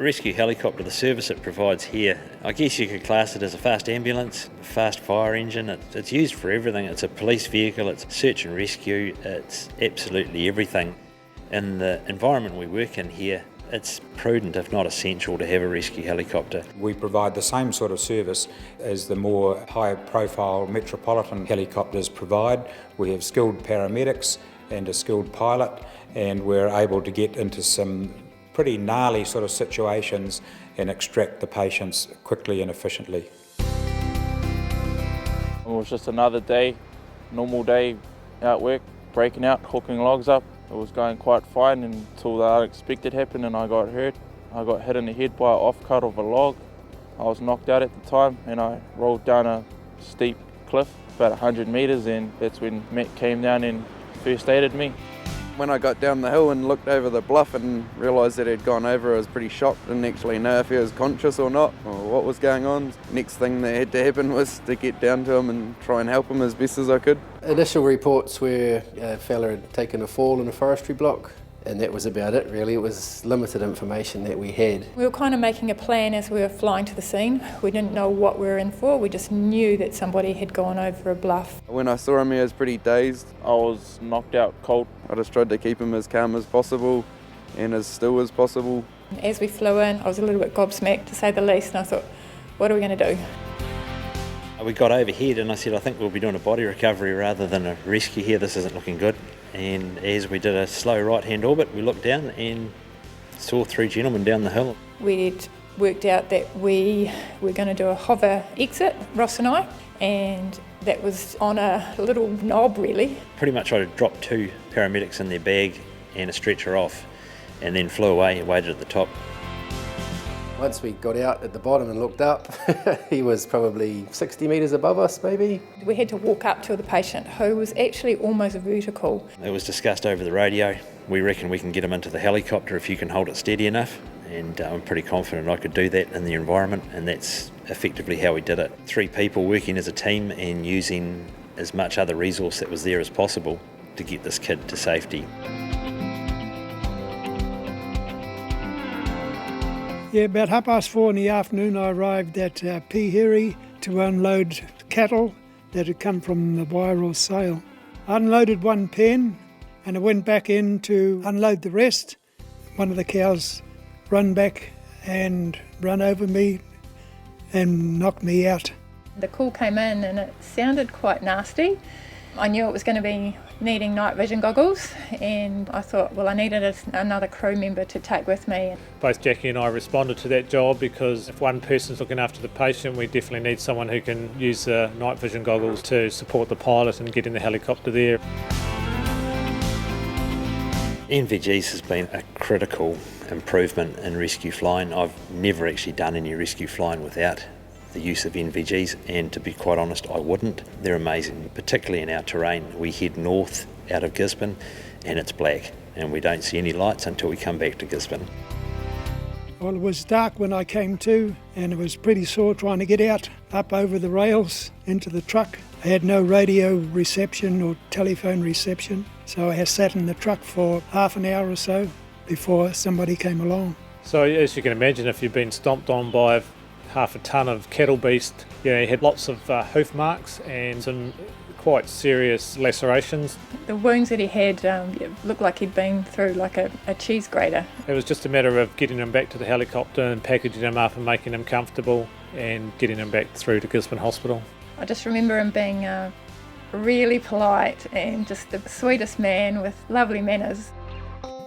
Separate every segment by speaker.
Speaker 1: rescue helicopter, the service it provides here, I guess you could class it as a fast ambulance, a fast fire engine. It's used for everything. It's a police vehicle, it's search and rescue, it's absolutely everything. In the environment we work in here, it's prudent, if not essential, to have a rescue helicopter.
Speaker 2: We provide the same sort of service as the more high-profile metropolitan helicopters provide. We have skilled paramedics and a skilled pilot, and we're able to get into some pretty gnarly sort of situations and extract the patients quickly and efficiently.
Speaker 3: It was just another day, normal day at work, breaking out, hooking logs up. It was going quite fine until the unexpected happened and I got hurt. I got hit in the head by an off-cut of a log. I was knocked out at the time and I rolled down a steep cliff, about 100 metres, and that's when Matt came down and first aided me.
Speaker 4: When I got down the hill and looked over the bluff and realised that he'd gone over, I was pretty shocked. Didn't actually know if he was conscious or not, or what was going on. Next thing that had to happen was to get down to him and try and help him as best as I could.
Speaker 5: Initial reports were a fella had taken a fall in a forestry block, and that was about it really. It was limited information that we had.
Speaker 6: We were kind of making a plan as we were flying to the scene. We didn't know what we were in for, we just knew that somebody had gone over a bluff.
Speaker 4: When I saw him, he was pretty dazed.
Speaker 3: I was knocked out cold.
Speaker 4: I just tried to keep him as calm as possible and as still as possible.
Speaker 6: As we flew in, I was a little bit gobsmacked, to say the least, and I thought, what are we going to do?
Speaker 1: We got overhead and I said, I think we'll be doing a body recovery rather than a rescue here. This isn't looking good. And as we did a slow right-hand orbit, we looked down and saw three gentlemen down the hill.
Speaker 6: We'd worked out that we were going to do a hover exit, Ross and I, and that was on a little knob really.
Speaker 1: Pretty much I dropped two paramedics in their bag and a stretcher off, and then flew away and waited at the top.
Speaker 5: Once we got out at the bottom and looked up, he was probably 60 metres above us maybe.
Speaker 6: We had to walk up to the patient who was actually almost vertical.
Speaker 1: It was discussed over the radio. We reckon we can get him into the helicopter if you can hold it steady enough, and I'm pretty confident I could do that in the environment, and that's effectively how we did it. 3 people working as a team and using as much other resource that was there as possible to get this kid to safety.
Speaker 7: Yeah, about 4:30 in the afternoon I arrived at Pihiri to unload cattle that had come from the Wairoa sale. I unloaded one pen and I went back in to unload the rest. One of the cows run back and run over me and knocked me out.
Speaker 6: The call came in and it sounded quite nasty. I knew it was going to be needing night vision goggles, and I thought, well, I needed another crew member to take with me.
Speaker 8: Both Jackie and I responded to that job because if one person's looking after the patient, we definitely need someone who can use the night vision goggles to support the pilot and get in the helicopter there.
Speaker 1: NVGs has been a critical improvement in rescue flying. I've never actually done any rescue flying without the use of NVGs, and to be quite honest, I wouldn't. They're amazing, particularly in our terrain. We head north out of Gisborne and it's black and we don't see any lights until we come back to Gisborne.
Speaker 7: Well, it was dark when I came to, and it was pretty sore trying to get out, up over the rails into the truck. I had no radio reception or telephone reception, so I sat in the truck for half an hour or so before somebody came along.
Speaker 8: So as you can imagine, if you've been stomped on by half a tonne of cattle beast, you had lots of hoof marks and some quite serious lacerations.
Speaker 6: The wounds that he had looked like he'd been through like a cheese grater.
Speaker 8: It was just a matter of getting him back to the helicopter and packaging him up and making him comfortable and getting him back through to Gisborne Hospital.
Speaker 6: I just remember him being really polite and just the sweetest man with lovely manners.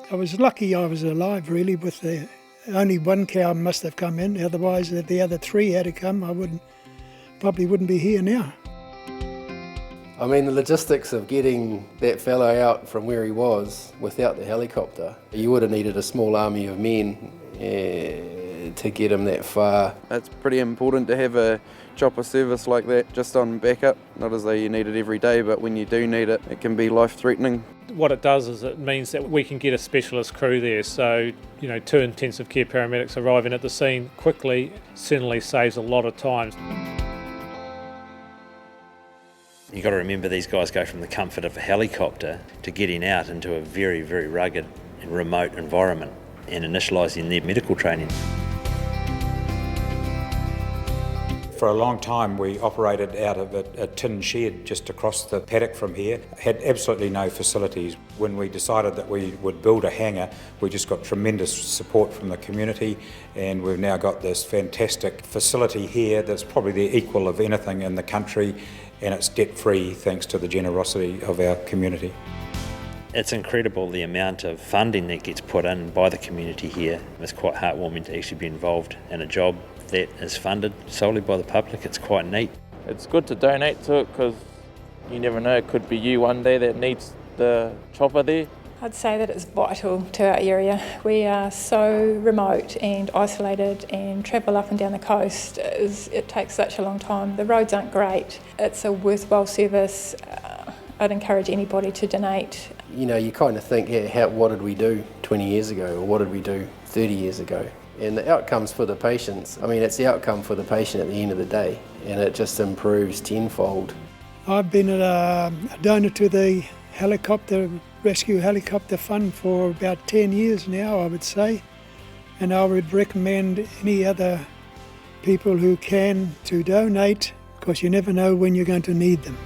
Speaker 7: I was lucky I was alive really, with only one cow must have come in, otherwise if the other 3 had to come, I probably wouldn't be here now.
Speaker 5: I mean, the logistics of getting that fellow out from where he was without the helicopter, you would have needed a small army of men to get him that far.
Speaker 4: It's pretty important to have a chopper service like that just on backup, not as though you need it every day, but when you do need it, it can be life-threatening.
Speaker 8: What it does is it means that we can get a specialist crew there, so 2 intensive care paramedics arriving at the scene quickly certainly saves a lot of time.
Speaker 1: You've got to remember these guys go from the comfort of a helicopter to getting out into a very, very rugged and remote environment and initialising their medical training.
Speaker 2: For a long time we operated out of a tin shed just across the paddock from here. Had absolutely no facilities. When we decided that we would build a hangar, we just got tremendous support from the community, and we've now got this fantastic facility here that's probably the equal of anything in the country, and it's debt-free thanks to the generosity of our community.
Speaker 1: It's incredible the amount of funding that gets put in by the community here. It's quite heartwarming to actually be involved in a job that is funded solely by the public. It's quite neat.
Speaker 3: It's good to donate to it because you never know, it could be you one day that needs the chopper there.
Speaker 6: I'd say that it's vital to our area. We are so remote and isolated, and travel up and down the coast, it takes such a long time. The roads aren't great. It's a worthwhile service. I'd encourage anybody to donate.
Speaker 5: You know, you kind of think, yeah, what did we do 20 years ago, or what did we do 30 years ago? And the outcomes for the patients, I mean, it's the outcome for the patient at the end of the day, and it just improves tenfold.
Speaker 7: I've been a donor to the Rescue Helicopter Fund for about 10 years now, I would say, and I would recommend any other people who can to donate, because you never know when you're going to need them.